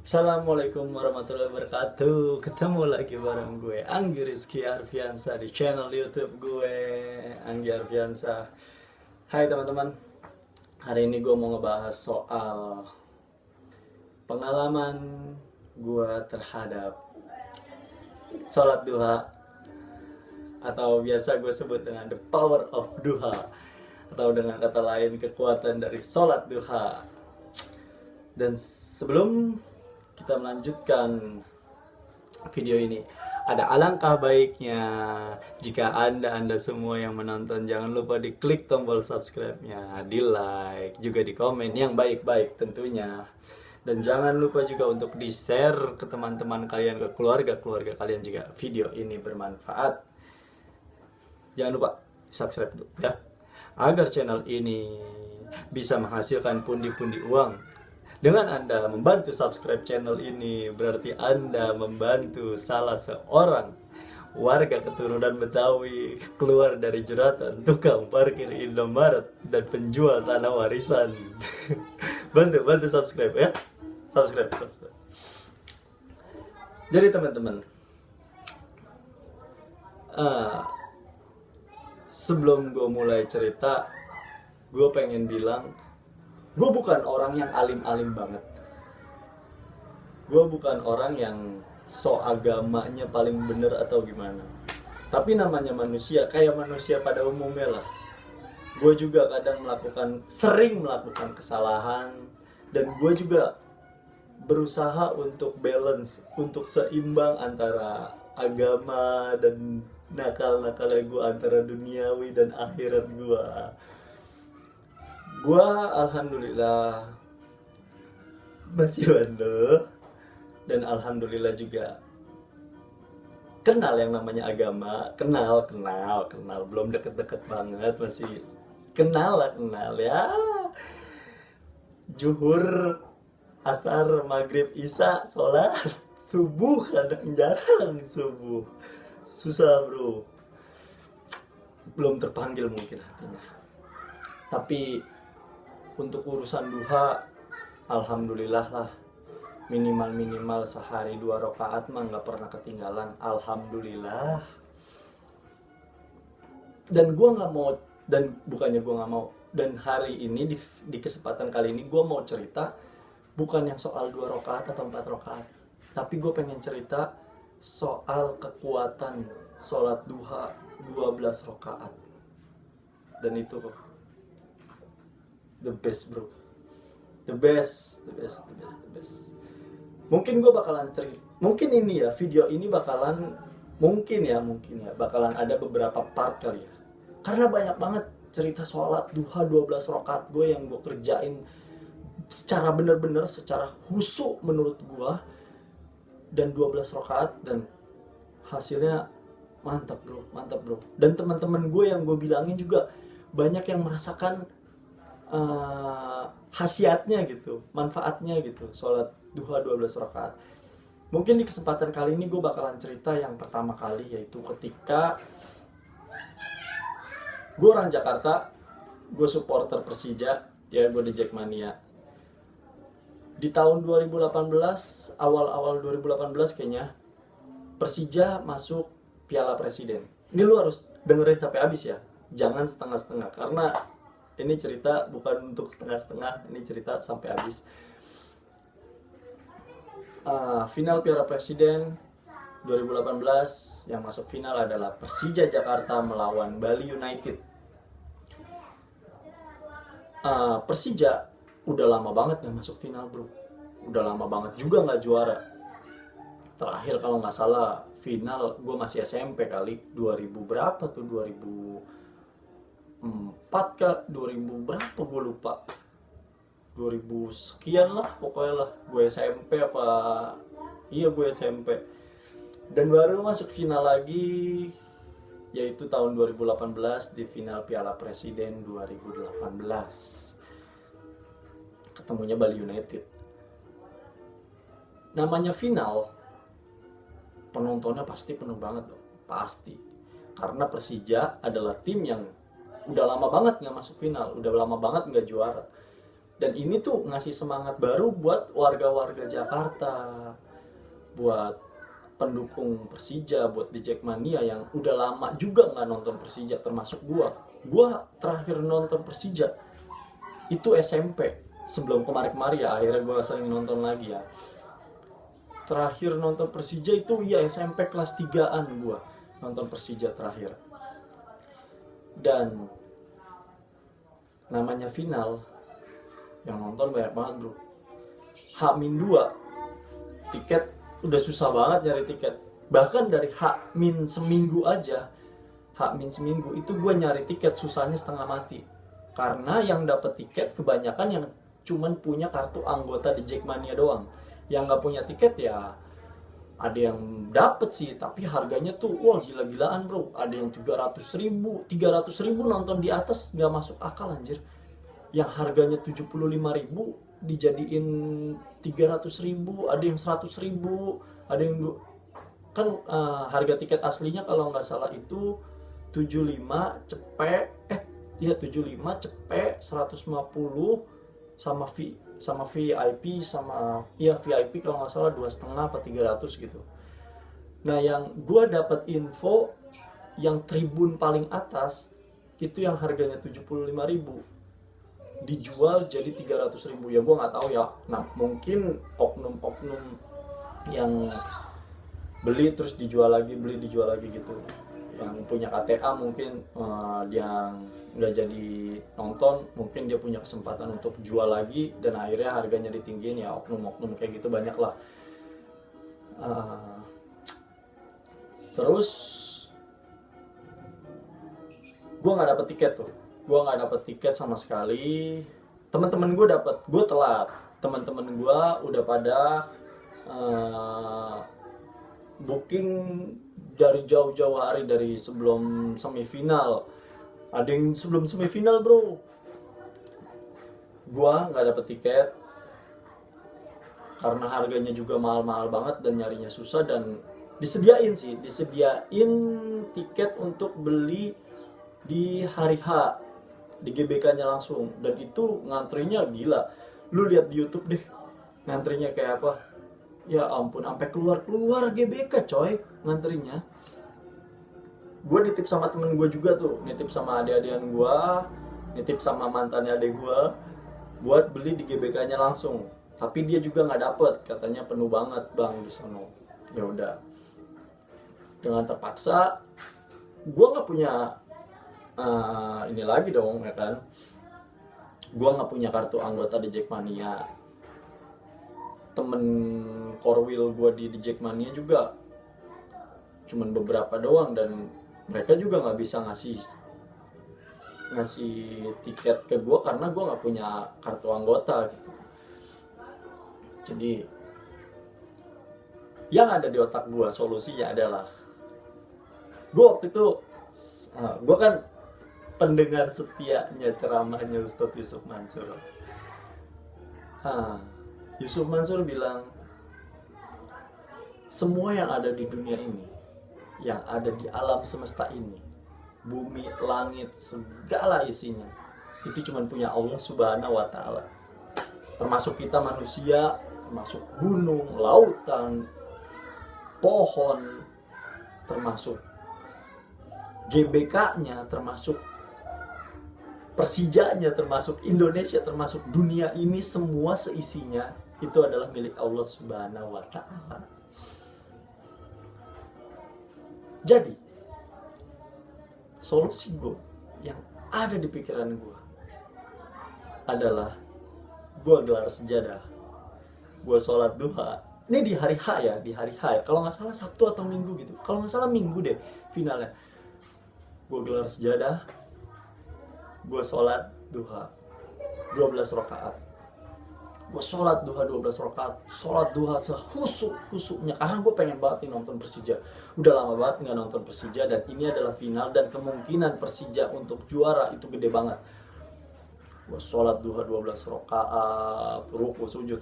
Assalamualaikum warahmatullahi wabarakatuh. Ketemu lagi bareng gue Anggi Rizky Arfiansa di channel YouTube gue Anggi Arfiansa. Hai teman-teman. Hari ini gue mau ngebahas soal pengalaman gue terhadap sholat duha, atau biasa gue sebut dengan the power of duha, atau dengan kata lain kekuatan dari sholat duha. Dan sebelum kita melanjutkan video ini, ada alangkah baiknya jika anda semua yang menonton jangan lupa diklik tombol subscribe-nya, di like, juga di komen yang baik-baik tentunya. Dan jangan lupa juga untuk di-share ke teman-teman kalian, ke keluarga-keluarga kalian jika video ini bermanfaat. Jangan lupa subscribe dulu ya, agar channel ini bisa menghasilkan pundi-pundi uang. Dengan Anda membantu subscribe channel ini, berarti Anda membantu salah seorang warga keturunan Betawi keluar dari jeratan tukang parkir Indomaret dan penjual tanah warisan. Bantu subscribe ya. Subscribe. Jadi teman-teman, sebelum gue mulai cerita, gue pengen bilang, gue bukan orang yang alim-alim banget. Gue bukan orang yang so agamanya paling bener atau gimana. Tapi namanya manusia, kayak manusia pada umumnya lah. Gue juga kadang sering melakukan kesalahan. Dan gue juga berusaha untuk balance, untuk seimbang antara agama dan nakal-nakalnya gue, antara duniawi dan akhirat gue. Gua alhamdulillah masih bandel, dan alhamdulillah juga kenal yang namanya agama, kenal belum deket-deket banget, masih kenal ya, zuhur, asar, maghrib, isya, sholat, subuh kadang jarang subuh, susah bro, belum terpanggil mungkin hatinya. Tapi untuk urusan duha, alhamdulillah lah, minimal sehari 2 rakaat mah nggak pernah ketinggalan, alhamdulillah. Dan gue nggak mau, dan bukannya gue nggak mau, dan hari ini di kesempatan kali ini gue mau cerita bukan yang soal 2 rakaat atau 4 rakaat, tapi gue pengen cerita soal kekuatan sholat duha 12 rakaat. Dan itu the best bro, the best. Mungkin gue bakalan cerita, mungkin ini ya, video ini bakalan mungkin ya bakalan ada beberapa part kali ya, karena banyak banget cerita sholat duha 12 rakaat gue yang gue kerjain secara bener-bener, secara khusyuk menurut gue, dan 12 rakaat, dan hasilnya mantap bro. Dan teman-teman gue yang gue bilangin juga banyak yang merasakan khasiatnya gitu, manfaatnya gitu, sholat duha 12 rakaat. Mungkin di kesempatan kali ini gue bakalan cerita yang pertama kali, yaitu ketika gue orang Jakarta, gue supporter Persija ya, gue di Jackmania. Di tahun 2018, awal 2018 kayaknya, Persija masuk Piala Presiden. Ini lu harus dengerin sampai habis ya, jangan setengah-setengah, karena ini cerita bukan untuk setengah-setengah, ini cerita sampai habis. Final Piala Presiden 2018, yang masuk final adalah Persija Jakarta melawan Bali United. Persija udah lama banget gak masuk final bro, udah lama banget juga gak juara. Terakhir kalau gak salah final gue masih SMP kali, 2000 berapa tuh, 2004 kah, 2000 berapa gue lupa, 2000 sekian lah pokoknya lah, gue SMP apa, iya gue SMP. Dan baru masuk final lagi, yaitu tahun 2018 di final Piala Presiden 2018, ketemunya Bali United. Namanya final, penontonnya pasti penuh banget dong, pasti, karena Persija adalah tim yang udah lama banget nggak masuk final, udah lama banget nggak juara. Dan ini tuh ngasih semangat baru buat warga-warga Jakarta, buat pendukung Persija, buat di Jackmania yang udah lama juga nggak nonton Persija, termasuk gua terakhir nonton Persija itu SMP, sebelum kemarin-kemarin ya, akhirnya gua sering nonton lagi ya. Terakhir nonton Persija itu ya SMP kelas 3-an gua nonton Persija terakhir. Dan namanya final, yang nonton banyak banget bro. H-2 tiket udah susah banget nyari tiket. Bahkan dari H-seminggu aja, H-seminggu itu gue nyari tiket susahnya setengah mati. Karena yang dapat tiket kebanyakan yang cuman punya kartu anggota di Jackmania doang. Yang nggak punya tiket ya ada yang dapet sih, tapi harganya tuh wah gila-gilaan bro. Ada yang 300.000 nonton di atas, nggak masuk akal anjir. Yang harganya 75.000 dijadiin 300.000, ada yang 100.000, ada yang kan harga tiket aslinya kalau nggak salah itu 75 cepet 75 cepet 150 sama VIP sama VIP kalau nggak salah 2,5 apa 300 gitu. Nah yang gue dapat info yang tribun paling atas itu yang harganya 75.000 dijual jadi 300.000. Ya gue nggak tahu ya. Nah mungkin oknum-oknum yang beli terus dijual lagi gitu, yang punya KTA mungkin yang nggak jadi nonton, mungkin dia punya kesempatan untuk jual lagi dan akhirnya harganya ditinggiin ya. Oknum-oknum kayak gitu banyak lah. Terus gue nggak dapet tiket sama sekali. Teman-teman gue dapet, gue telat. Teman-teman gue udah pada booking dari jauh-jauh hari, dari sebelum semifinal. Ada yang sebelum semifinal bro. Gua nggak dapet tiket karena harganya juga mahal-mahal banget dan nyarinya susah. Dan disediain tiket untuk beli di hari H di GBK-nya langsung, dan itu ngantrinya gila. Lu lihat di YouTube deh ngantrinya kayak apa. Ya ampun, sampai keluar GBK coy ngantrinya. Gue nitip sama temen gue juga tuh, nitip sama adik-adikan gue, nitip sama mantannya adik gue buat beli di GBK-nya langsung. Tapi dia juga nggak dapet, katanya penuh banget bang di sono. Ya udah, dengan terpaksa gue nggak punya ini lagi dong ya kan. Gue nggak punya kartu anggota di Jackmania. Temen Korwil gue di Jackmania juga cuman beberapa doang, dan mereka juga nggak bisa ngasih tiket ke gue karena gue nggak punya kartu anggota gitu. Jadi yang ada di otak gue solusinya adalah, gue waktu itu gue kan pendengar setianya ceramahnya Ustadz Yusuf Mansur. Yusuf Mansur bilang, semua yang ada di dunia ini, yang ada di alam semesta ini, bumi, langit, segala isinya, itu cuma punya Allah Subhanahu wa Ta'ala. Termasuk kita manusia, termasuk gunung, lautan, pohon, termasuk GBK-nya, termasuk Persijanya, termasuk Indonesia, termasuk dunia ini, semua seisinya itu adalah milik Allah Subhanahu wa Ta'ala. Jadi solusi gue yang ada di pikiran gue adalah gue gelar sejadah, gue sholat duha. Ini di hari H ya, kalau nggak salah Sabtu atau Minggu gitu, kalau nggak salah Minggu deh finalnya. Gue gelar sejadah, gue sholat duha 12 rakaat. Gue sholat duha 12 rakaat, sholat duha sehusuk-husuknya karena gue pengen banget nih nonton Persija. Udah lama banget nggak nonton Persija, dan ini adalah final dan kemungkinan Persija untuk juara itu gede banget. Gue sholat duha 12 rakaat, ruku sujud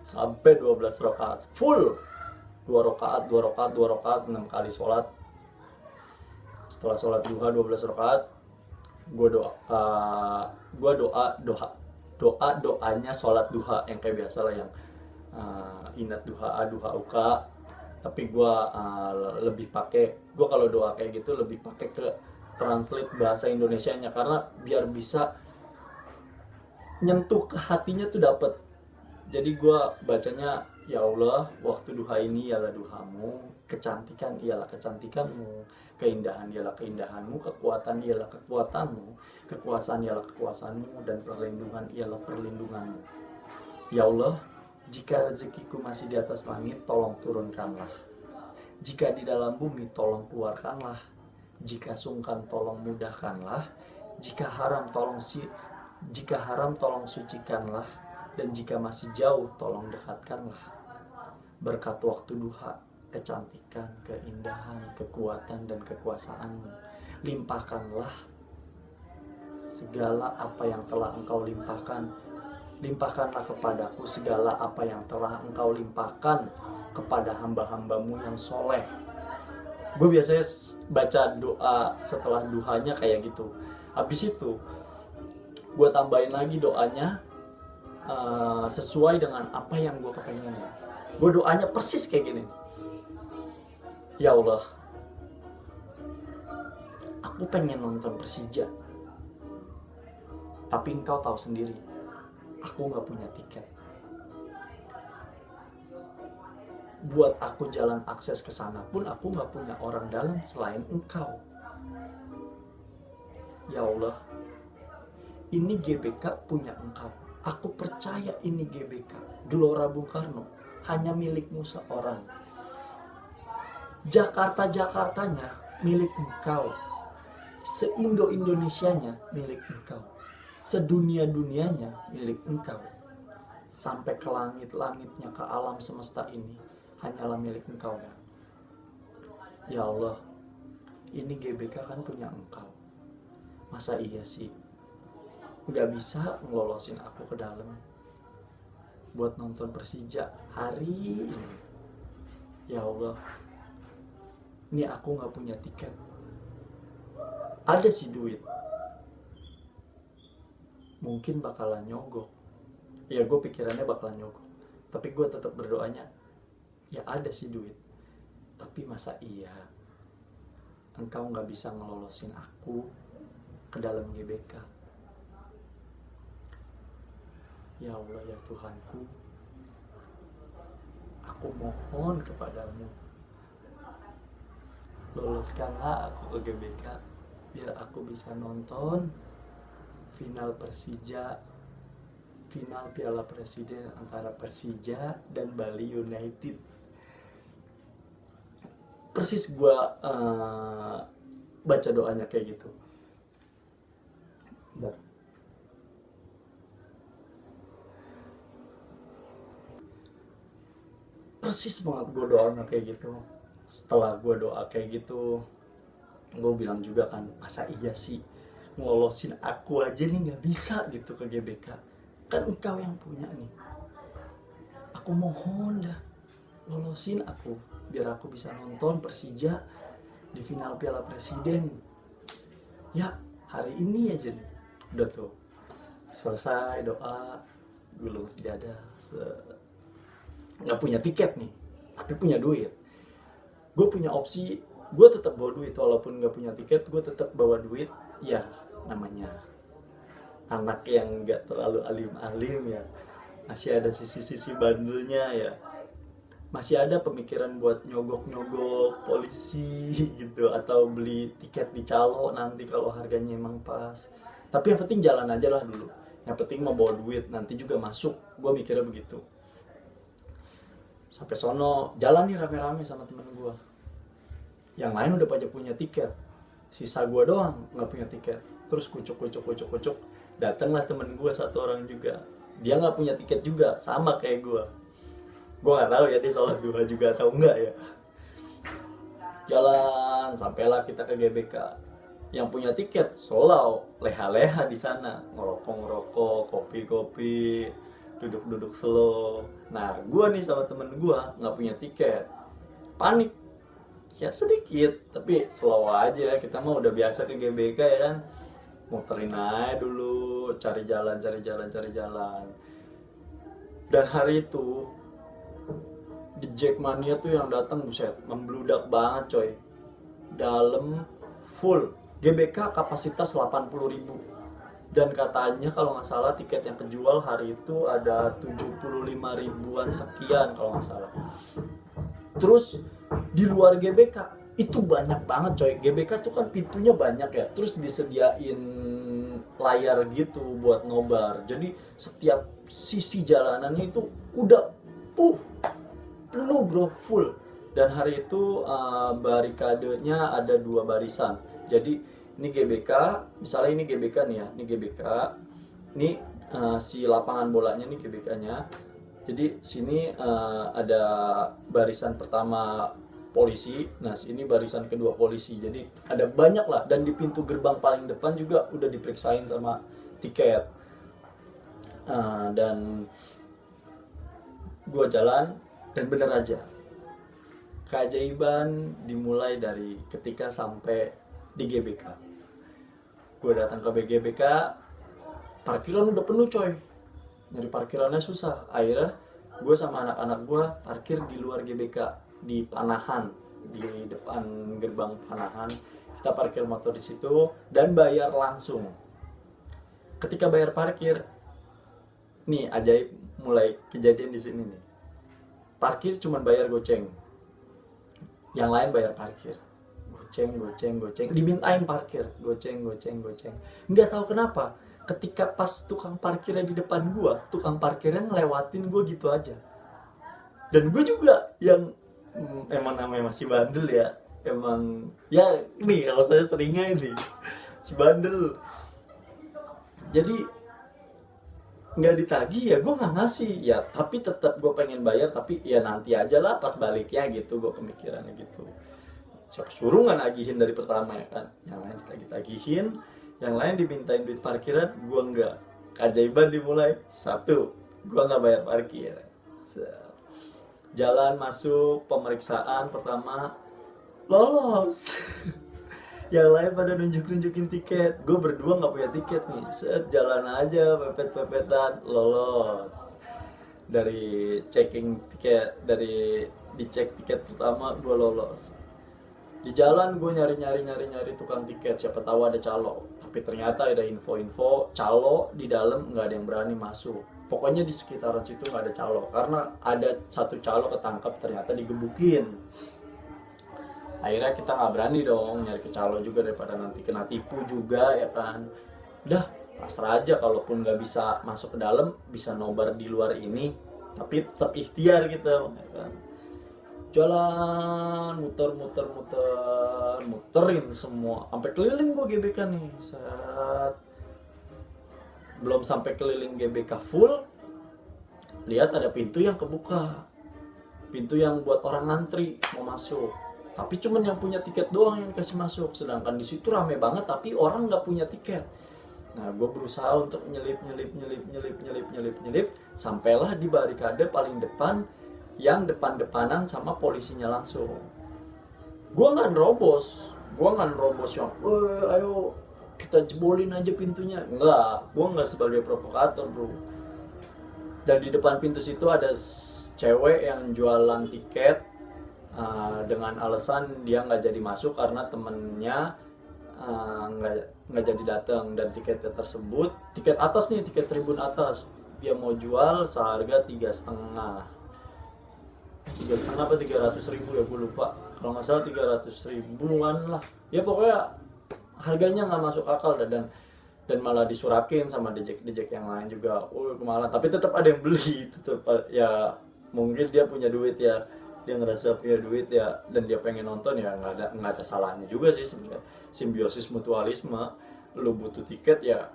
sampai 12 rakaat full. 2 rakaat 6 kali sholat. Setelah sholat duha 12 rakaat, gue doa doanya sholat duha yang kayak biasa lah, yang inat duha, duha uka. Tapi gue kalau doa kayak gitu lebih pakai ke translate bahasa Indonesianya, karena biar bisa nyentuh ke hatinya tuh dapet. Jadi gue bacanya, ya Allah, waktu duha ini ialah duhamu, kecantikan ialah kecantikanmu, keindahan ialah keindahanmu, kekuatan ialah kekuatanmu, kekuasaan ialah kekuasaanmu, dan perlindungan ialah perlindunganmu. Ya Allah, jika rezekiku masih di atas langit, tolong turunkanlah. Jika di dalam bumi, tolong keluarkanlah. Jika sungkan, tolong mudahkanlah. Jika haram, tolong sucikanlah. Dan jika masih jauh, tolong dekatkanlah. Berkat waktu duha, kecantikan, keindahan, kekuatan, dan kekuasaanmu, limpahkanlah segala apa yang telah engkau limpahkan. Limpahkanlah kepadaku segala apa yang telah engkau limpahkan kepada hamba-hambamu yang soleh. Gue biasanya baca doa setelah duhanya kayak gitu. Habis itu gue tambahin lagi doanya sesuai dengan apa yang gue kepengen. Gue doanya persis kayak gini. Ya Allah, aku pengen nonton Persija, tapi engkau tahu sendiri, aku gak punya tiket. Buat aku jalan akses ke sana pun aku gak punya orang dalam selain engkau. Ya Allah, ini GBK punya engkau. Aku percaya ini GBK, Gelora Bung Karno, hanya milikmu seorang. Jakarta-Jakartanya milik engkau. Se-Indo-Indonesianya milik engkau. Sedunia-dunianya milik engkau. Sampai ke langit-langitnya, ke alam semesta ini, hanyalah milik engkau. Ya Allah, ini GBK kan punya engkau. Masa iya sih gak bisa ngelolosin aku ke dalam buat nonton Persija hari ini? Ya Allah, ini aku gak punya tiket. Ada sih duit, mungkin bakalan nyogok. Ya gue pikirannya bakalan nyogok, tapi gue tetap berdoanya, ya ada sih duit, tapi masa iya engkau gak bisa ngelolosin aku ke dalam GBK? Ya Allah, ya Tuhanku, aku mohon kepadamu, loloskanlah aku ke GBK, biar aku bisa nonton final Persija, final Piala Presiden antara Persija dan Bali United. Persis gue baca doanya kayak gitu. Bentar. Persis banget gue doanya kayak gitu. Setelah gue doa kayak gitu, gue bilang juga kan, masa iya sih ngelolosin aku aja nih gak bisa gitu ke GBK? Kan engkau yang punya nih. Aku mohon dah, lolosin aku biar aku bisa nonton Persija di final Piala Presiden. Ya hari ini aja nih. Udah tuh selesai doa, gulung sejadah, nggak punya tiket nih, tapi punya duit. Gue punya opsi, gue tetap bawa duit walaupun nggak punya tiket. Gue tetap bawa duit. Ya namanya anak yang nggak terlalu alim-alim ya, masih ada sisi-sisi bandelnya ya, masih ada pemikiran buat nyogok-nyogok polisi gitu, atau beli tiket di calo nanti kalau harganya emang pas. Tapi yang penting jalan aja lah dulu, yang penting mau bawa duit, nanti juga masuk. Gue mikirnya begitu. Sampai sono jalan nih rame-rame sama temen gue. Yang lain udah pada punya tiket, sisa gue doang nggak punya tiket. Terus kucuk. Datanglah temen gue satu orang juga, dia nggak punya tiket juga, sama kayak gue. Gue nggak tahu ya dia sholat duha juga atau enggak ya. Jalan sampailah kita ke GBK. Yang punya tiket slow, leha-leha di sana, ngerokok, kopi, duduk slow. Nah, gue nih sama temen gue nggak punya tiket, panik ya sedikit, tapi slow aja. Kita mah udah biasa ke GBK ya kan. muterin aja dulu, cari jalan. Dan hari itu di Jackmania tuh yang datang buset, membludak banget coy. Dalam full, GBK kapasitas 80.000. Dan katanya kalau nggak salah tiket yang kejual hari itu ada 75 ribuan sekian kalau nggak salah. Terus di luar GBK itu banyak banget coy. GBK tuh kan pintunya banyak ya, terus disediain layar gitu buat nobar. Jadi setiap sisi jalanannya itu udah penuh bro, full. Dan hari itu barikadenya ada 2 barisan. Jadi ini GBK, misalnya ini GBK nih ya, ini GBK, ini si lapangan bolanya nih GBK-nya. Jadi sini ada barisan pertama polisi, nah sini barisan kedua polisi. Jadi ada banyak lah, dan di pintu gerbang paling depan juga udah diperiksain sama tiket. Dan gua jalan, dan bener aja, keajaiban dimulai dari ketika sampai di GBK. Gue datang ke GBK, parkiran udah penuh coy, nyari parkirannya susah. Akhirnya gue sama anak-anak gue parkir di luar GBK, di Panahan, di depan gerbang Panahan. Kita parkir motor di situ dan bayar langsung. Ketika bayar parkir, nih ajaib mulai kejadian di sini nih. Parkir cuma bayar goceng, yang lain bayar parkir. Goceng, dimintain parkir, goceng. Nggak tahu kenapa, ketika pas tukang parkirnya di depan gua, tukang parkirnya ngelewatin gua gitu aja. Dan gue juga yang emang namanya masih bandel ya, emang ya nih kalau saya seringnya ini si bandel. Jadi nggak ditagih ya gue nggak ngasih ya, tapi tetap gue pengen bayar, tapi ya nanti aja lah pas baliknya gitu, gue pemikirannya gitu. Siapa suruh nggak nagihin dari pertama ya kan, yang lain ditagih-tagihin, yang lain dimintain duit parkiran, gue nggak. Keajaiban dimulai, 1, gue nggak bayar parkir. Jalan masuk pemeriksaan pertama, lolos. Yang lain pada nunjukin tiket, gue berdua nggak punya tiket nih. Jalan aja pepet-pepetan, lolos. Dari checking tiket, dari dicek tiket pertama gue lolos. Di jalan gue nyari tukang tiket, siapa tahu ada calo. Tapi ternyata ada info calo di dalam, nggak ada yang berani masuk. Pokoknya di sekitaran situ nggak ada calo, karena ada 1 calo ketangkap ternyata digebukin. Akhirnya kita nggak berani dong nyari ke calo juga, daripada nanti kena tipu juga ya kan. Udah pasrah aja, kalaupun nggak bisa masuk ke dalam, bisa nobar di luar ini, tapi tetap ikhtiar gitu ya kan. Jalan muterin semua sampai keliling gua GBK nih. Belum sampai keliling GBK full, lihat ada pintu yang kebuka, pintu yang buat orang ngantri mau masuk. Tapi cuman yang punya tiket doang yang dikasih masuk, sedangkan di situ rame banget tapi orang nggak punya tiket. Nah, gue berusaha untuk nyelip, sampailah di barikade paling depan, yang depan-depanan sama polisinya langsung. Gue nggak nerobos yang, ayo kita jebolin aja pintunya. Enggak, gue nggak sebagai provokator bro. Dan di depan pintu situ ada cewek yang jualan tiket. Dengan alasan dia nggak jadi masuk karena temennya nggak jadi datang, dan tiketnya tersebut tiket atas nih, tiket tribun atas, dia mau jual seharga 3,5 apa 300 ribu ya, gue lupa, kalau nggak salah 300 ribuan lah ya, pokoknya harganya nggak masuk akal. Dan malah disurakin sama dejek yang lain juga, kemahalan, tapi tetap ada yang beli, tetap ya, mungkin dia punya duit ya, dia ngerasa punya duit ya, dan dia pengen nonton ya, nggak ada salahnya juga sih sebenarnya. Simbiosis mutualisme, lu butuh tiket ya,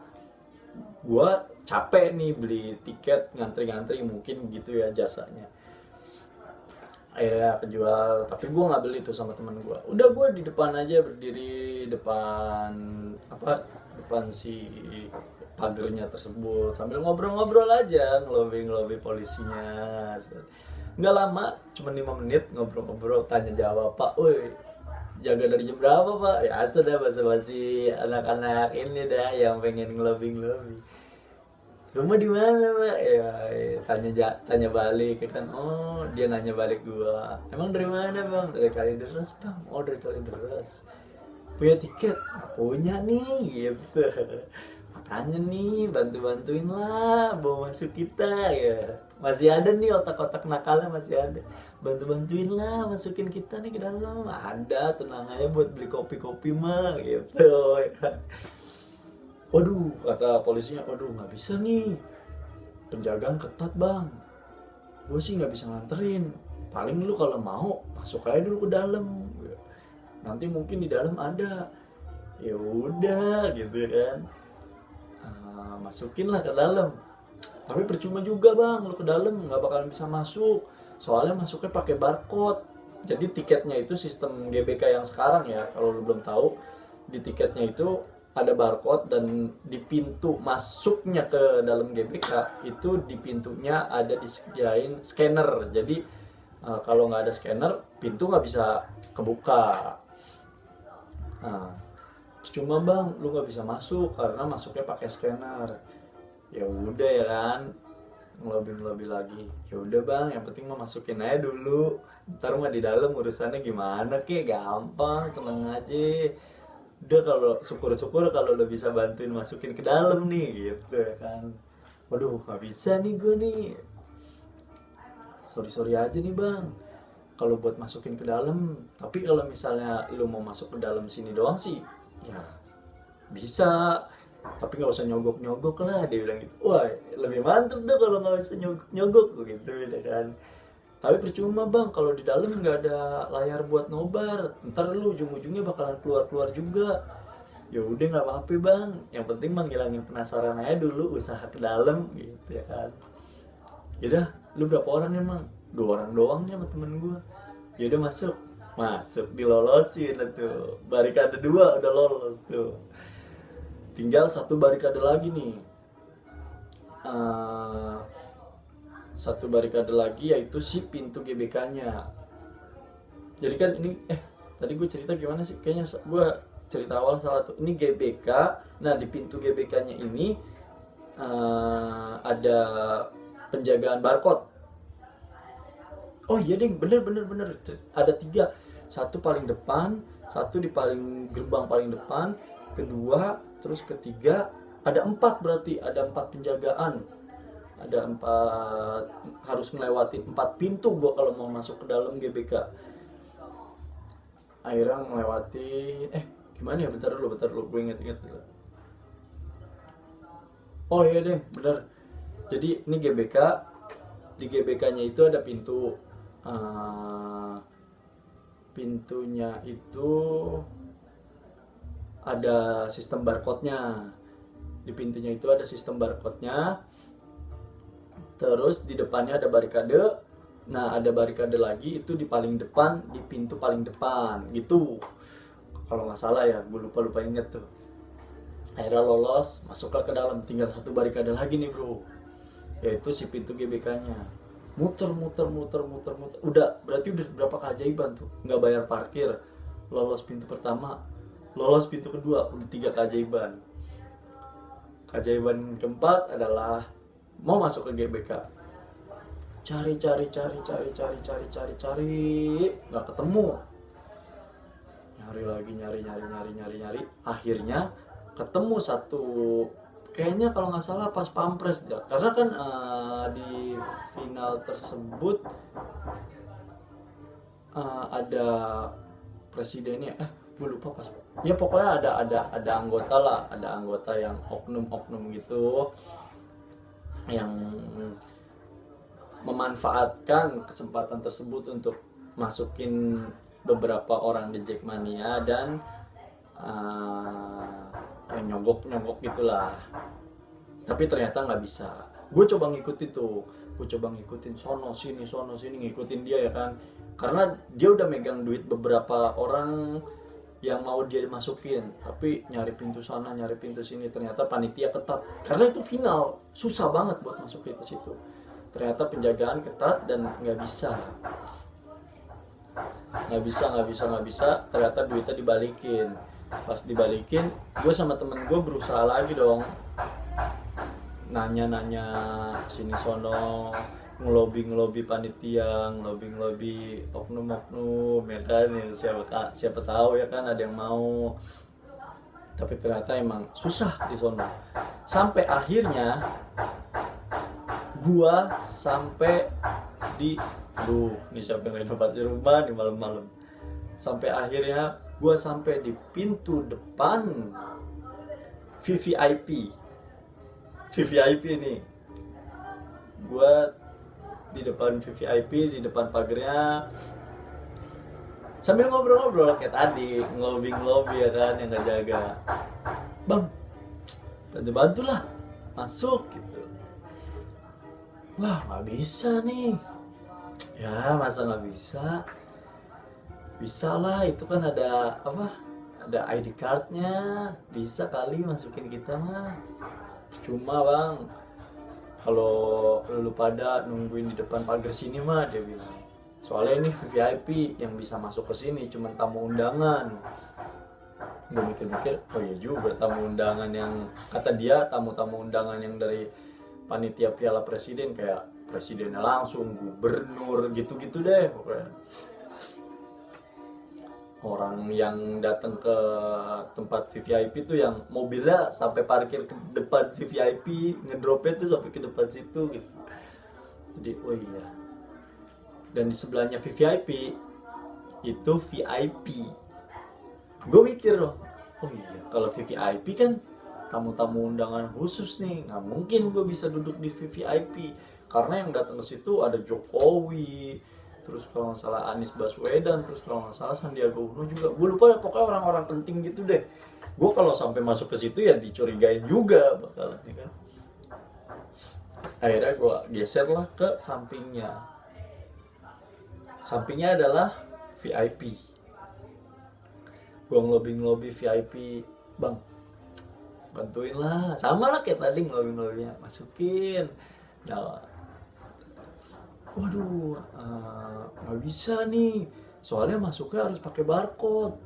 gua capek nih beli tiket, ngantri mungkin gitu ya jasanya. Akhirnya kejual, tapi gua nggak beli tuh sama temen gua. Udah gua di depan aja, berdiri depan si pagernya tersebut sambil ngobrol-ngobrol aja, ngelobi polisinya. Nggak lama, cuma 5 menit ngobrol-ngobrol, tanya jawab, Pak, woi jaga dari jam berapa pak? Ya sudah basa-basi anak-anak ini dah yang pengen ngelobi. Rumah di mana pak? Ya tanya balik ya kan. Oh dia nanya balik gua. Emang dari mana bang? Dari Kalideres bang. Oh dari Kalideres. Punya tiket? Nggak punya nih gitu. Makanya nih bantuin lah bawa masuk kita ya. Masih ada nih otak-otak nakalnya masih ada. Bantuin lah masukin kita nih ke dalam. Ada, tenang aja buat beli kopi-kopi mah gitu. Waduh, kata polisinya, waduh nggak bisa nih, penjagaan ketat bang, gue sih nggak bisa nganterin, paling lu kalau mau masuk aja dulu ke dalam, nanti mungkin di dalam ada. Ya udah gitu kan. Masukin lah ke dalam, tapi percuma juga bang, lu ke dalam nggak bakalan bisa masuk, soalnya masuknya pakai barcode. Jadi tiketnya itu sistem GBK yang sekarang ya, kalau lu belum tahu, di tiketnya itu ada barcode, dan di pintu masuknya ke dalam GBK itu di pintunya ada disediain scanner. Jadi kalau nggak ada scanner pintu nggak bisa kebuka. Cuma bang lu nggak bisa masuk karena masuknya pakai scanner. Ya udah ya kan, ngelobi lagi. Ya udah bang, yang penting mau masukin aja dulu, ntar mah di dalam urusannya gimana kek, gampang, tenang aja. Udah, kalau syukur-syukur kalau lo bisa bantuin masukin ke dalam nih gitu ya kan. Waduh nggak bisa nih gue nih, sorry aja nih bang kalau buat masukin ke dalam, tapi kalau misalnya lo mau masuk ke dalam sini doang sih ya bisa, tapi nggak usah nyogok lah, dia bilang gitu. Wah lebih mantep tuh kalau nggak usah nyogok gitu ya kan. Tapi percuma bang kalau di dalam nggak ada layar buat nobar, ntar lu ujung-ujungnya bakalan keluar juga. Ya udah nggak apa-apa bang, yang penting mah ngilangin penasaran aja dulu, usaha ke dalam gitu ya kan. Yaudah, lu berapa orang emang? 2 orang doang nih sama temen gua. Yaudah masuk dilolosin tuh, barikade 2 udah lolos tuh, tinggal 1 barikade lagi nih. Satu barikade lagi yaitu si pintu GBK-nya. Jadi kan ini tadi gue cerita gimana sih? Kayaknya gue cerita awal salah tuh. Ini GBK. Nah di pintu GBK-nya ini ada penjagaan barcode. Oh iya ding, bener. Ada 3. 1 paling depan, 1 di gerbang paling depan, kedua, terus ketiga, ada 4 berarti, ada 4 penjagaan. Ada 4, harus melewati 4 pintu gua kalau mau masuk ke dalam GBK. Akhirnya melewati gimana ya, bentar dulu gue inget dulu. Oh iya deh, bener. Jadi ini GBK, di GBK-nya itu ada pintu. Pintunya itu ada sistem barcode-nya. Di pintunya itu ada sistem barcode-nya. Terus di depannya ada barikade. Nah ada barikade lagi itu di paling depan, di pintu paling depan gitu, kalau nggak salah ya, gue lupa inget tuh. Akhirnya lolos, masuklah ke dalam, tinggal 1 barikade lagi nih bro, yaitu si pintu GBK-nya. Muter. Udah, berarti udah berapa keajaiban tuh, nggak bayar parkir, lolos pintu pertama, lolos pintu kedua, udah 3 keajaiban. Keajaiban keempat adalah mau masuk ke GBK, cari nggak ketemu, nyari lagi, nyari, akhirnya ketemu 1, kayaknya kalau nggak salah pas pampres dia, karena kan di final tersebut ada presidennya, gue lupa pas ya, pokoknya ada anggota lah, ada anggota yang oknum gitu yang memanfaatkan kesempatan tersebut untuk masukin beberapa orang di Jackmania dan nyogok gitulah. Tapi ternyata nggak bisa. Gue coba ngikutin sono sini ngikutin dia ya kan, karena dia udah megang duit beberapa orang yang mau dia dimasukin, tapi nyari pintu sana nyari pintu sini, ternyata panitia ketat karena itu final, susah banget buat masukin ke situ, ternyata penjagaan ketat dan nggak bisa. nggak bisa, ternyata duitnya dibalikin. Pas dibalikin, gue sama temen gue berusaha lagi dong, nanya sini sono, ngelobi panitia, ngelobi oknum ya kan, ya siapa tahu ya kan ada yang mau. Tapi ternyata emang susah di sono. Sampai akhirnya gua sampai di nih siapa yang renovasi rumah di malam-malam. Sampai akhirnya gua sampai di pintu depan VVIP nih. Gua di depan VVIP, di depan pagarnya, sambil ngobrol-ngobrol kayak tadi, ngelobi ya kan, yang nggak jaga. Bang, bantu lah, masuk gitu. Wah, nggak bisa nih. Ya, masa nggak bisa? Bisa lah, itu kan ada apa? Ada ID cardnya, bisa kali masukin kita mah. Cuma bang, kalau lu pada nungguin di depan pagar sini mah, dia bilang. Soalnya ini VVIP, yang bisa masuk ke sini cuma tamu undangan. Gue mikir-mikir, oh iya juga, tamu undangan yang kata dia tamu-tamu undangan yang dari panitia Piala Presiden, kayak presidennya langsung, gubernur, gitu-gitu deh pokoknya. Orang yang datang ke tempat VVIP tuh yang mobilnya sampai parkir ke depan VVIP, ngedropnya tuh sampai ke depan situ gitu. Jadi oh iya. Dan di sebelahnya VVIP itu VIP. Gue mikir loh, oh iya, kalau VVIP kan tamu-tamu undangan khusus nih, nggak mungkin gue bisa duduk di VVIP karena yang datang ke situ ada Jokowi, terus kalau nggak salah Anies Baswedan, terus kalau nggak salah Sandiaga Uno juga. Gue lupa, pokoknya orang-orang penting gitu deh. Gue kalau sampai masuk ke situ ya dicurigain juga bakalan, ya kan. Akhirnya gue geser lah ke sampingnya. Sampingnya adalah VIP. Gue ngelobi VIP, bang, bantuin lah, sama lah kayak tadi ngelobinya, masukin. Nah, waduh, nggak bisa nih, soalnya masuknya harus pakai barcode.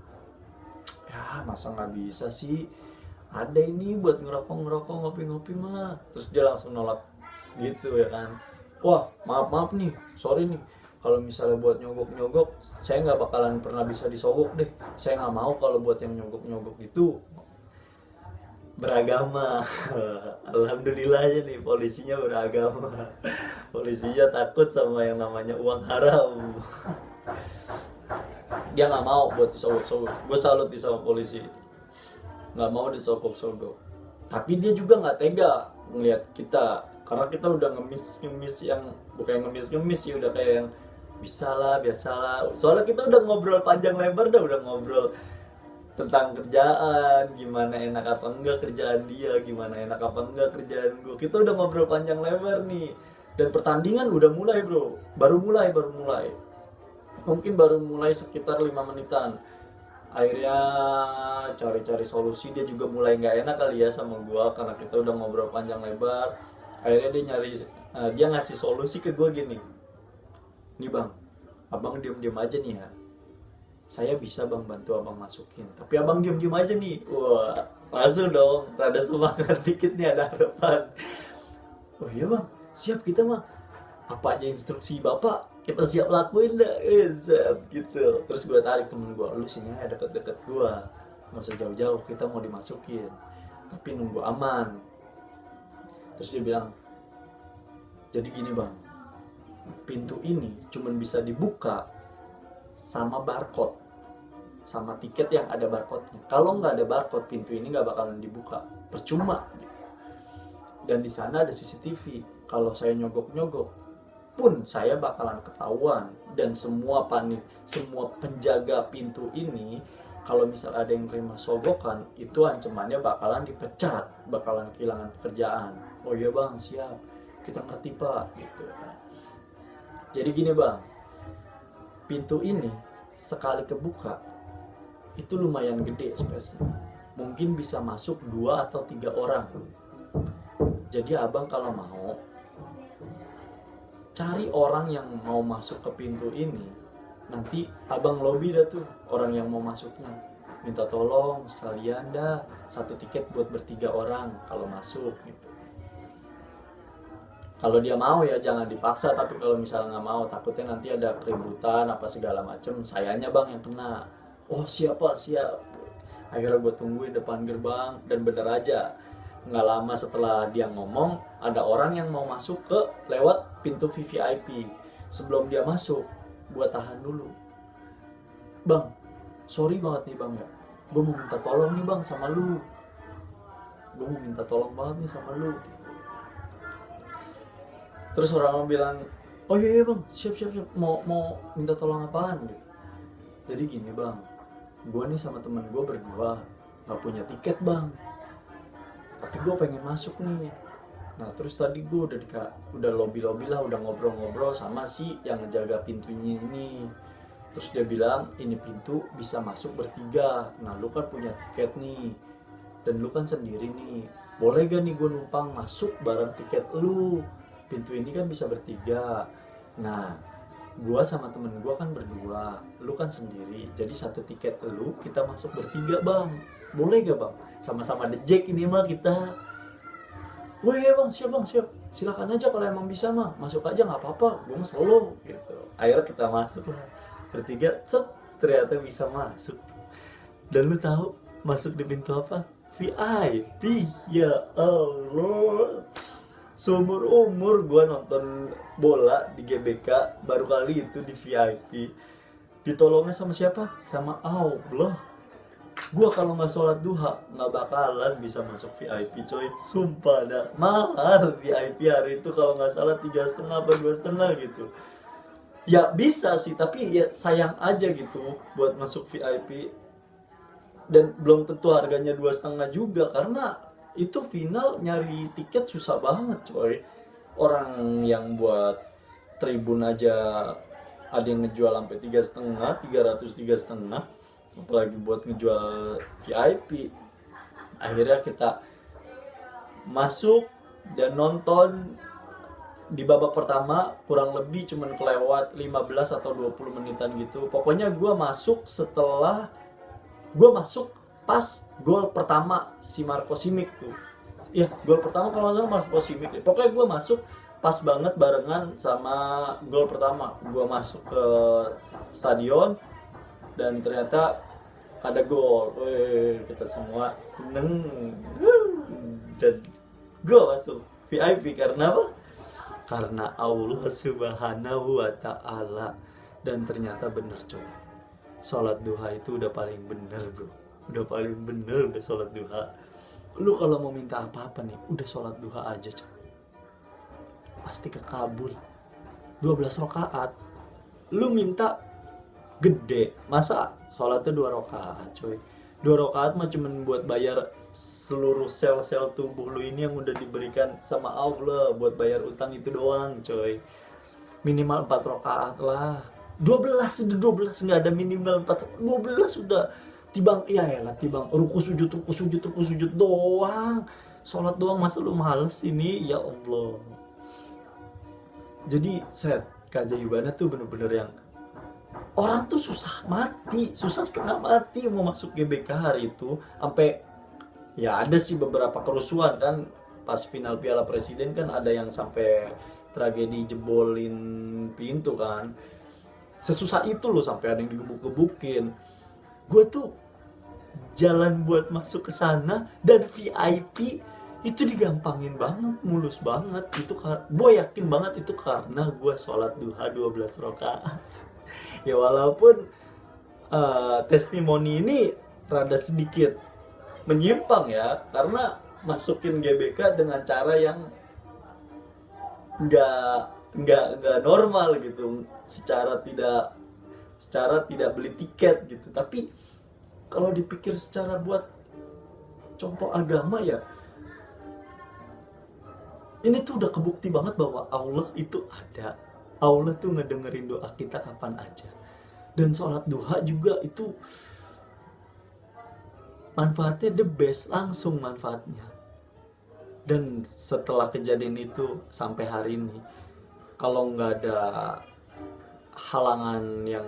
Ya masa nggak bisa sih, ada ini buat ngerokok ngopi-ngopi mah. Terus dia langsung nolak gitu ya kan. Wah, maaf nih, sorry nih, kalau misalnya buat nyogok saya nggak bakalan pernah bisa disogok deh, saya nggak mau kalau buat yang nyogok gitu. Beragama. Alhamdulillah aja nih, polisinya beragama. Polisinya takut sama yang namanya uang haram. Dia nggak mau buat disogok-sogok. Gue salut nih sama polisi, nggak mau disogok-sogok. Tapi dia juga nggak tega ngelihat kita, karena kita udah ngemis yang bukan ngemis sih, udah kayak yang biasalah. Soalnya kita udah ngobrol panjang lebar, udah ngobrol tentang kerjaan, gimana enak apa enggak kerjaan dia, gimana enak apa enggak kerjaan gue. Kita udah ngobrol panjang lebar nih. Dan pertandingan udah mulai bro, baru mulai. Mungkin baru mulai sekitar 5 menitan. Akhirnya cari solusi, dia juga mulai nggak enak kali ya sama gue, karena kita udah ngobrol panjang lebar. Akhirnya dia ngasih solusi ke gue gini, nih bang, abang diem aja nih ya, saya bisa bang bantu abang masukin, tapi abang diem aja nih. Wah, langsung dong, rada semangat dikit nih, ada harapan. Oh iya bang, siap, kita mah apa aja instruksi bapak kita siap lakuin dah, gitu. Terus gue tarik temen gue, lu sini aja deket gue, nggak usah jauh-jauh, kita mau dimasukin tapi nunggu aman. Terus dia bilang, jadi gini bang, pintu ini cuman bisa dibuka sama barcode, sama tiket yang ada barcode-nya. Kalau nggak ada barcode, pintu ini nggak bakalan dibuka, percuma gitu. Dan di sana ada CCTV, kalau saya nyogok pun saya bakalan ketahuan. Dan semua penjaga pintu ini, kalau misal ada yang terima sogokan, itu ancamannya bakalan dipecat, bakalan kehilangan pekerjaan. Oh iya bang, siap, kita ngerti pak, gitu. Jadi gini bang, pintu ini sekali kebuka itu lumayan gede space-nya, mungkin bisa masuk 2 atau 3 orang. Jadi abang kalau mau cari orang yang mau masuk ke pintu ini, nanti abang lobby dah tuh orang yang mau masuknya, minta tolong sekalian dah 1 tiket buat bertiga orang kalau masuk gitu. Kalau dia mau ya jangan dipaksa, tapi kalau misalnya nggak mau takutnya nanti ada keributan apa segala macem, sayanya bang yang kena. Oh siapa siap. Akhirnya gue tungguin depan gerbang, dan bener aja nggak lama setelah dia ngomong ada orang yang mau masuk ke lewat pintu VVIP. Sebelum dia masuk gue tahan dulu, bang sorry banget nih bang ya, gue mau minta tolong nih bang sama lu, gue mau minta tolong banget nih sama lu. Terus orang bilang, oh iya bang, siap, mau minta tolong apaan gitu. Jadi gini bang, gue nih sama temen gue berdua gak punya tiket bang, tapi gue pengen masuk nih. Nah terus tadi gue udah lobby lah, udah ngobrol sama si yang ngejaga pintunya ini. Terus dia bilang ini pintu bisa masuk bertiga. Nah lu kan punya tiket nih, dan lu kan sendiri nih, boleh gak nih gue numpang masuk bareng tiket lu? Pintu ini kan bisa bertiga. Nah gue sama temen gue kan berdua, lu kan sendiri, jadi 1 tiket lu kita masuk bertiga bang, boleh gak bang? Sama-sama The Jack ini mah kita. Wah ya bang, siap, silakan aja kalau emang bisa mah, masuk aja nggak apa-apa, gue mah solo gitu. Akhirnya kita masuk lah bertiga, ternyata bisa masuk. Dan lu tahu masuk di pintu apa? VIP. Ya Allah, seumur umur gue nonton bola di GBK baru kali itu di VIP. Ditolongnya sama siapa? Sama Allah. Gue kalau nggak sholat duha nggak bakalan bisa masuk VIP coy, sumpah dah. Mahal VIP hari itu kalau nggak salah 3,5 apa 2,5 gitu. Ya bisa sih, tapi ya sayang aja gitu buat masuk VIP. Dan belum tentu harganya 2,5 juga, karena itu final nyari tiket susah banget coy. Orang yang buat tribun aja ada yang ngejual sampai 3,5, 300, 3,5, apalagi buat ngejual VIP. Akhirnya kita masuk dan nonton. Di babak pertama kurang lebih cuman kelewat 15 atau 20 menitan gitu. Pokoknya gue masuk pas gol pertama si Marco Simic tuh. Ya, gol pertama kalau nggak salah Marco Simic. Pokoknya gue masuk pas banget barengan sama gol pertama. Gue masuk ke stadion dan ternyata ada gol. Wih, kita semua seneng. Dan gue masuk VIP karena apa? Karena Allah Subhanahu wa Ta'ala. Dan ternyata bener coy, sholat duha itu udah paling bener bro. Udah paling bener udah sholat duha. Lu kalau mau minta apa-apa nih, udah sholat duha aja coy, pasti kekabul. 12 rakaat lu minta gede, masa sholatnya 2 rakaat coy. 2 rakaat mah cuman buat bayar seluruh sel-sel tubuh lu ini yang udah diberikan sama Allah, buat bayar utang itu doang coy. Minimal 4 rakaat lah. 12 nggak ada minimal 4, 12 sudah tibang. Ya elah, tibang ruku sujud doang, sholat doang, masa lu males ini? Ya Allah. Jadi set keajaibannya tuh bener-bener yang orang tuh susah setengah mati mau masuk GBK hari itu. Sampai ya ada sih beberapa kerusuhan kan pas final Piala Presiden, kan ada yang sampai tragedi jebolin pintu kan. Sesusah itu loh, sampai ada yang digebuk-gebukin. Gue tuh jalan buat masuk ke sana, dan VIP itu digampangin banget, mulus banget. Itu gue yakin banget itu karena gue sholat duha 12 rakaat. Ya walaupun testimoni ini rada sedikit menyimpang ya, karena masukin GBK dengan cara yang nggak normal gitu, secara tidak beli tiket gitu. Tapi kalau dipikir secara buat contoh agama ya, ini tuh udah kebukti banget bahwa Allah itu ada. Allah tuh ngedengerin doa kita kapan aja. Dan sholat duha juga itu manfaatnya the best, langsung manfaatnya. Dan setelah kejadian itu sampai hari ini, kalau nggak ada halangan yang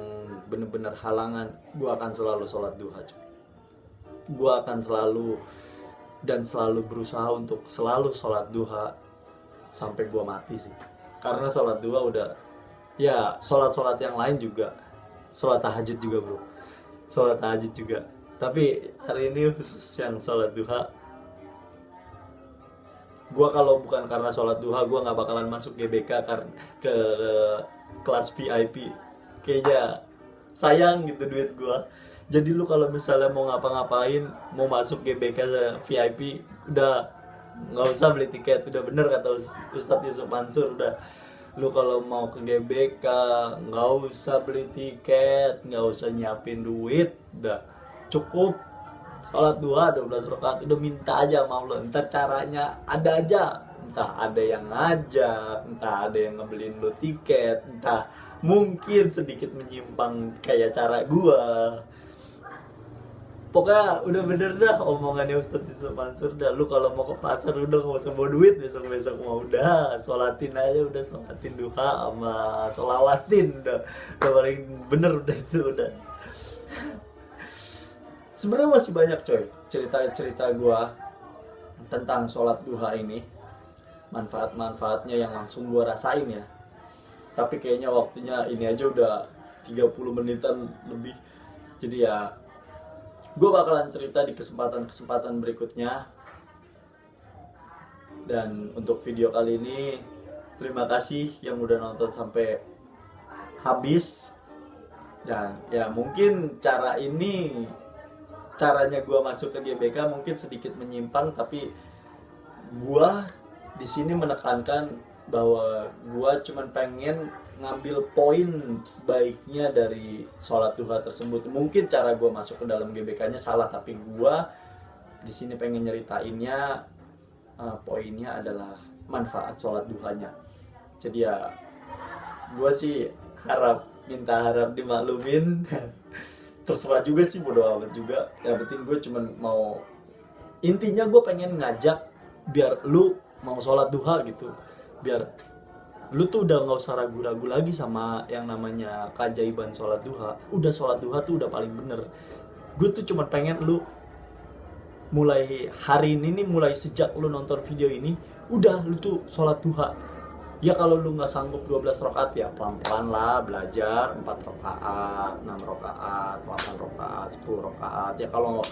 bener-bener halangan, gue akan selalu sholat duha, coy. Gue akan selalu berusaha untuk selalu sholat duha sampai gue mati sih. Karena sholat duha udah, ya sholat yang lain juga, sholat tahajud juga bro, sholat tahajud juga. Tapi hari ini khusus yang sholat duha, gue kalau bukan karena sholat duha, gue nggak bakalan masuk GBK ke kelas VIP. Kayaknya sayang gitu duit gue. Jadi lu kalau misalnya mau ngapa-ngapain, mau masuk GBK VIP, udah nggak usah beli tiket. Udah bener kata Ustadz Yusuf Mansur, udah lu kalau mau ke GBK nggak usah beli tiket, nggak usah nyiapin duit, udah cukup sholat duha 12 rakaat, udah minta aja sama Allah. Ntar caranya ada aja, entah ada yang ngajak, entah ada yang ngebeliin lu tiket, entah mungkin sedikit menyimpang kayak cara gua. Pokoknya udah bener dah omongannya Ustadz Yusuf Mansur, dah lu kalau mau ke pasar udah gak usah bawa duit, besok mau udah sholatin aja, udah sholatin duha sama sholawatin, udah paling bener, udah itu udah. Sebenarnya masih banyak coy cerita-cerita gua tentang sholat duha ini, manfaat-manfaatnya yang langsung gua rasain ya. Tapi kayaknya waktunya ini aja udah 30 menitan lebih. Jadi ya gua bakalan cerita di kesempatan berikutnya. Dan untuk video kali ini, terima kasih yang udah nonton sampai habis. Dan ya mungkin caranya gue masuk ke GBK mungkin sedikit menyimpang, tapi gue di sini menekankan bahwa gue cuman pengen ngambil poin baiknya dari sholat duha tersebut. Mungkin cara gue masuk ke dalam GBK-nya salah, tapi gue di sini pengen nyeritainnya, poinnya adalah manfaat sholat duhanya. Jadi ya gue sih minta harap dimaklumin. Terserah juga sih, bodo amat juga. Yang penting gue cuman mau, intinya gue pengen ngajak biar lu mau sholat duha gitu, biar lu tuh udah nggak usah ragu-ragu lagi sama yang namanya keajaiban sholat duha. Udah sholat duha tuh udah paling bener. Gue tuh cuman pengen lu mulai hari ini nih, mulai sejak lu nonton video ini, udah lu tuh sholat duha. Ya kalau lu nggak sanggup 12 rakaat ya pelan-pelan lah belajar 4 rakaat, 6 rakaat, 8 rakaat, 10 rakaat. Ya kalau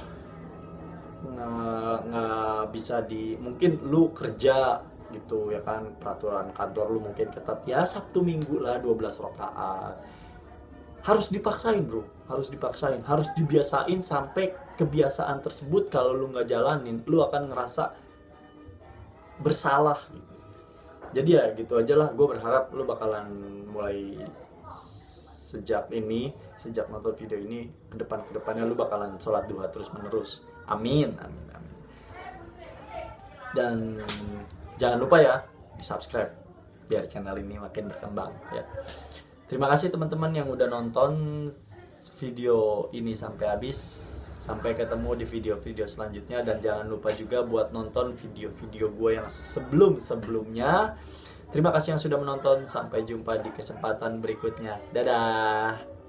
nggak bisa mungkin lu kerja gitu ya kan, peraturan kantor lu mungkin ketat ya Sabtu Minggu lah 12 rakaat. Harus dipaksain bro, harus dibiasain sampai kebiasaan tersebut kalau lu nggak jalanin, lu akan ngerasa bersalah gitu. Jadi ya gitu aja lah, gue berharap lu bakalan mulai sejak nonton video ini, kedepannya lu bakalan sholat duha terus menerus. Amin. Dan jangan lupa ya di subscribe biar channel ini makin berkembang ya. Terima kasih teman-teman yang udah nonton video ini sampai habis. Sampai ketemu di video-video selanjutnya, dan jangan lupa juga buat nonton video-video gue yang sebelumnya. Terima kasih yang sudah menonton, sampai jumpa di kesempatan berikutnya. Dadah.